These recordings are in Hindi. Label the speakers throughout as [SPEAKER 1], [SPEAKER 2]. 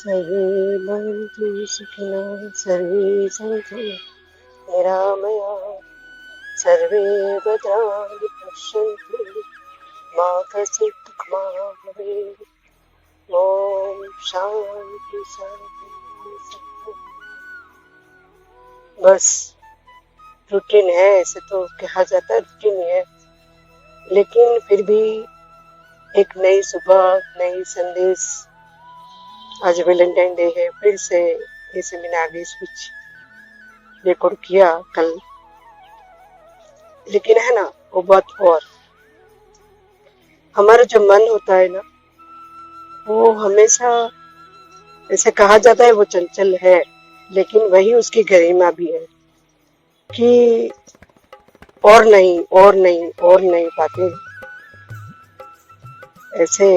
[SPEAKER 1] सर्वे भवन्तु सुखिनः सर्वे सन्तु निरामयाः सर्वे भद्राणि पश्यन्तु मा कश्चित् दुःखभाग् भवेत्। ओम शांति शांति शांति। बस रूटीन है, ऐसे तो कहा जाता है रूटीन है, लेकिन फिर भी एक नई सुबह, नई संदेश। आज वैलेंटाइन डे है, फिर से जैसे मैंने आगे कुछ रिकॉर्ड किया कल, लेकिन है ना वो बात। और हमारा जो मन होता है ना, वो हमेशा ऐसे कहा जाता है वो चंचल है, लेकिन वही उसकी गरिमा भी है कि और नहीं और नहीं और नहीं बातें। ऐसे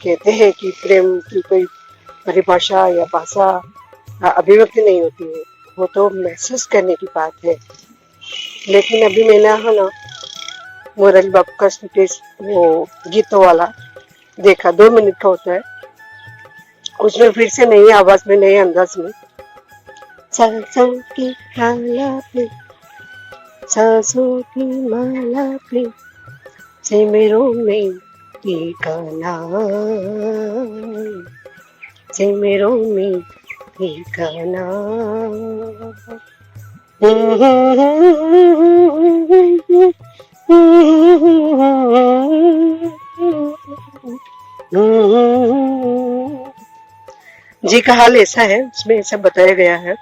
[SPEAKER 1] कहते हैं कि प्रेम की कोई परिभाषा या भाषा अभिव्यक्ति नहीं होती है, वो तो महसूस करने की बात है। लेकिन अभी मैंने है ना मुरली बाबू का स्पीच, वो गीतों वाला देखा, 2 मिनट का होता है। उसमें फिर से नई आवाज में, नए अंदाज में, सरसों की माला पे, सरसों की माला पे सिमरों में टीका नाम, सिमरों में टीका नाम। जी का हाल ऐसा है, उसमें ऐसा बताया गया है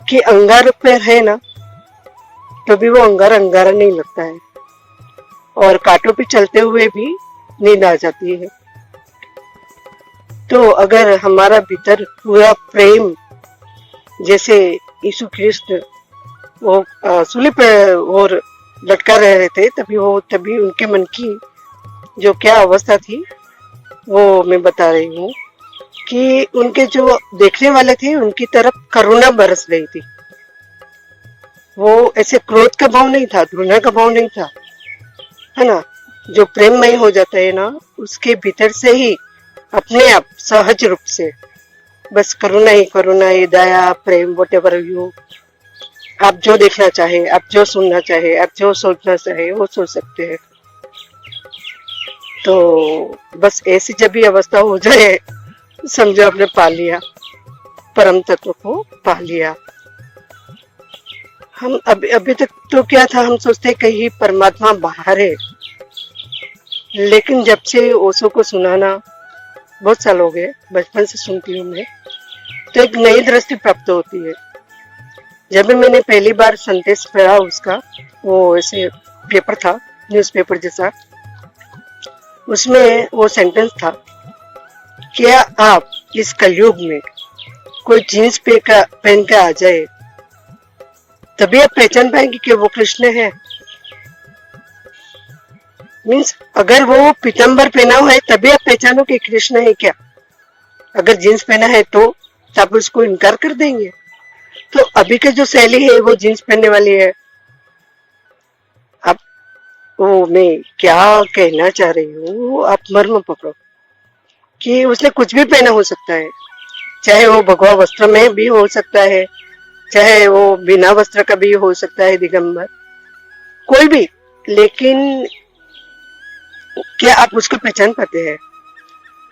[SPEAKER 1] कि अंगार पर है ना, तो भी वो अंगारा अंगारा नहीं लगता है, और कांटों पे चलते हुए भी नींद आ जाती है। तो अगर हमारा भीतर पूरा प्रेम, जैसे यीशु ख्रिस्त वो सूली पे और लटका रहे थे, तभी उनके मन की जो क्या अवस्था थी वो मैं बता रही हूँ कि उनके जो देखने वाले थे उनकी तरफ करुणा बरस रही थी। वो ऐसे क्रोध का भाव नहीं था, घृणा का भाव नहीं था, है ना। जो प्रेममय हो जाता है ना, उसके भीतर से ही अपने आप सहज रूप से बस करुणा ही दया, प्रेम, व्हाटएवर यू, आप जो देखना चाहे, आप जो सुनना चाहे, आप जो सोचना चाहे वो सोच सकते हैं। तो बस ऐसी जब भी अवस्था हो जाए, समझो आपने पा लिया, परम तत्व को पा लिया। हम अभी तक तो क्या था, हम सोचते कहीं परमात्मा बाहर है, लेकिन जब से ओशो को सुनाना, बहुत साल हो गए, बचपन से सुनती हूँ मैं, तो एक नई दृष्टि प्राप्त होती है। जब भी मैंने पहली बार संदेश पढ़ा उसका, वो ऐसे पेपर था, न्यूज़पेपर जैसा, उसमें वो सेंटेंस था, क्या आप इस कलयुग में कोई जीन्स पहन के आ जाए तभी आप पहचान पाएंगे कि वो कृष्ण है। मीन्स अगर वो पीताम्बर पहना हुआ है तभी आप पहचानो कि कृष्ण है क्या। अगर जीन्स पहना है तो आप उसको इनकार कर देंगे। तो अभी के जो शैली है वो जीन्स पहनने वाली है। अब वो मैं क्या कहना चाह रही हूँ, आप मर्म पकड़ो कि उसने कुछ भी पहना हो सकता है, चाहे वो भगवा वस्त्र में भी हो सकता है, चाहे वो बिना वस्त्र का भी हो सकता है, दिगंबर, कोई भी। लेकिन क्या आप उसको पहचान पाते हैं?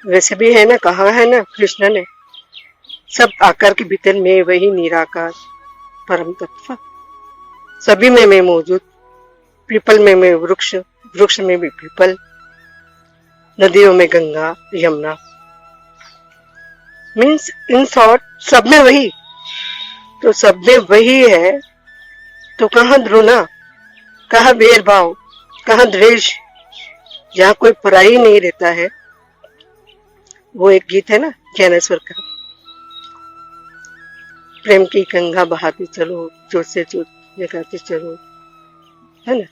[SPEAKER 1] वैसे भी है ना, कहा है ना कृष्ण ने, सब आकार के भीतर में वही निराकार परम तत्व, सभी में मैं मौजूद, पीपल में मैं वृक्ष, वृक्ष में भी पीपल, नदियों में Ganga Yamuna. Means in short सब में वही। तो सब में वही है, तो कहाँ द्रोना, कहाँ भेदभाव, कहाँ द्वेष, जहाँ कोई पराई नहीं रहता है। वो एक गीत है ना ज्ञानेश्वर का, प्रेम की गंगा बहाते चलो, जोत से जोत जगाते चलो, है ना।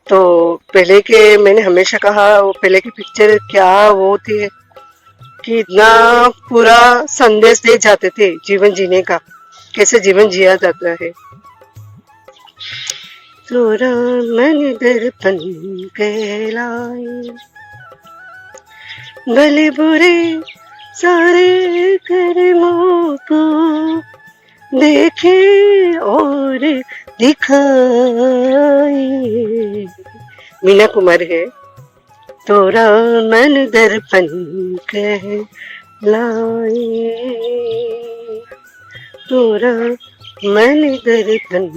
[SPEAKER 1] तो पहले के मैंने हमेशा कहा, वो पहले की पिक्चर क्या वो थी कि इतना पूरा संदेश दे जाते थे जीवन जीने का, कैसे जीवन जिया जाता है। थोड़ा मन दर्पण कहलाए, भले बुरे सारे कर्मों को देखे और दिखाए। मीना कुमार है। तोरा मन दर्पण कहलाए, तोरा मन दर्पण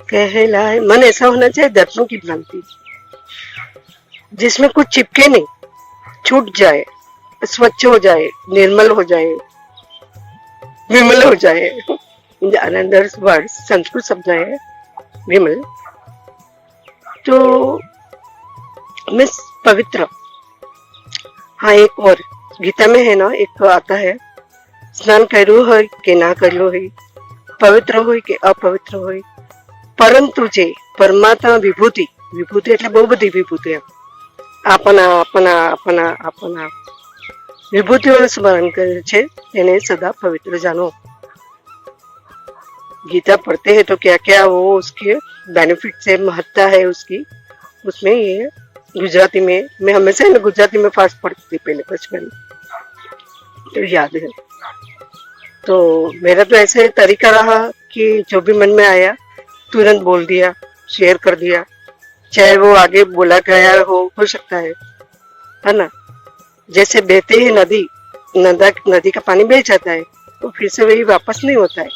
[SPEAKER 1] कहलाए। मन ऐसा होना चाहिए दर्पण की भ्रांति, जिसमें कुछ चिपके नहीं, छूट जाए, स्वच्छ हो जाए, निर्मल हो जाए, विमल हो जाए। अनदर वर्ड संस्कृत शब्द है विमल। तो मिस पवित्र। हाँ, एक और गीता में है ना, एक आता है, स्नान करो है कि ना करो है, पवित्र हो कि अपवित्र हो, परंतु जे परमात्मा विभूति, विभूति એટલે બહુ બધી વિભૂતિ, આપના આપના આપના આપના વિભૂતિઓનું સ્મરણ કરે છે તેને સદા પવિત્ર જાણો। गीता पढ़ते हैं तो क्या क्या वो उसके बेनिफिट है, महत्ता है उसकी। उसमें ये गुजराती में, मैं हमेशा ना गुजराती में फास्ट पढ़ती थी पहले बचपन में, तो याद है। तो मेरा तो ऐसे तरीका रहा कि जो भी मन में आया तुरंत बोल दिया, शेयर कर दिया, चाहे वो आगे बोला गया हो सकता है ना। जैसे बहते ही नदी, नदी का पानी बह जाता है तो फिर से वही वापस नहीं होता है,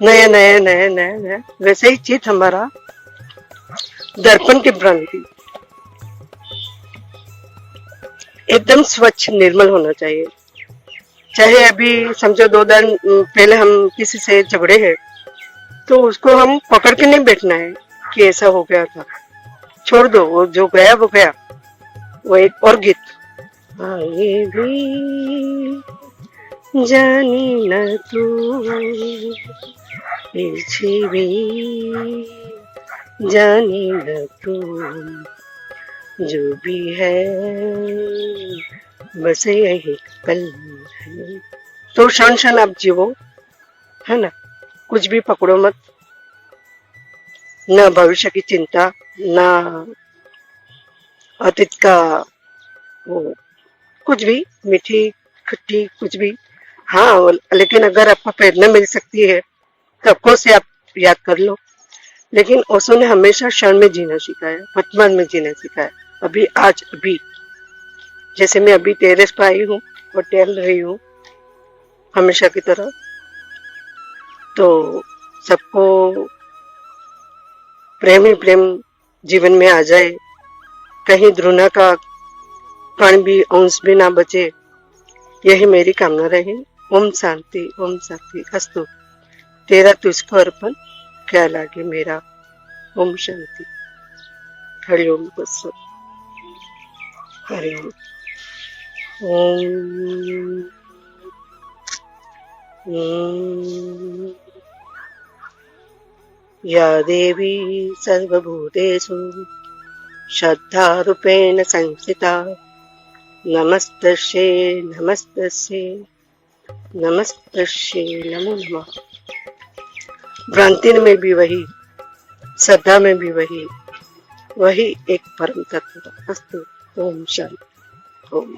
[SPEAKER 1] नया नया नया नया नया। वैसे ही चित हमारा दर्पण की भ्रांति एकदम स्वच्छ निर्मल होना चाहिए। चाहे अभी समझो 2 दिन पहले हम किसी से झगड़े हैं तो उसको हम पकड़ के नहीं बैठना है कि ऐसा हो गया था, छोड़ दो, वो जो गया वो गया। वो एक और गीत, आए भी जानी न तू पीछे भी जानी न तू, जो भी है बस यही पल है। तो क्षण क्षण आप जीवो, है ना, कुछ भी पकड़ो मत, न भविष्य की चिंता, न अतीत का वो कुछ भी, मीठी खट्टी कुछ भी। हाँ, लेकिन अगर आपको प्रेरणा मिल सकती है तो अफकोर्स से आप याद कर लो। लेकिन ओशो ने हमेशा क्षण में जीना सिखाया, वर्तमान में जीना सिखाया, अभी आज अभी। जैसे मैं अभी टेरेस पर आई हूँ और टहल रही हूँ हमेशा की तरह। तो सबको प्रेम ही प्रेम जीवन में आ जाए, कहीं द्रुना का कण भी अंश भी ना बचे, यही मेरी कामना रही। ओम शांति, ओम शांति अस्तु। तेरा तुझको अर्पण, क्या लागे मेरा। ओम शांति। हरिओम बस्सो, हरिओम। ओम या देवी सर्वभूतेषु श्रद्धारूपेण संस्थिता, नमस्तस्यै नमस्तस्यै नमस्तस्यै नमो नमः। भ्रांति में भी वही, श्रद्धा में भी वही, वही एक परम तत्व। अस्तु। ओम शांति। ओम।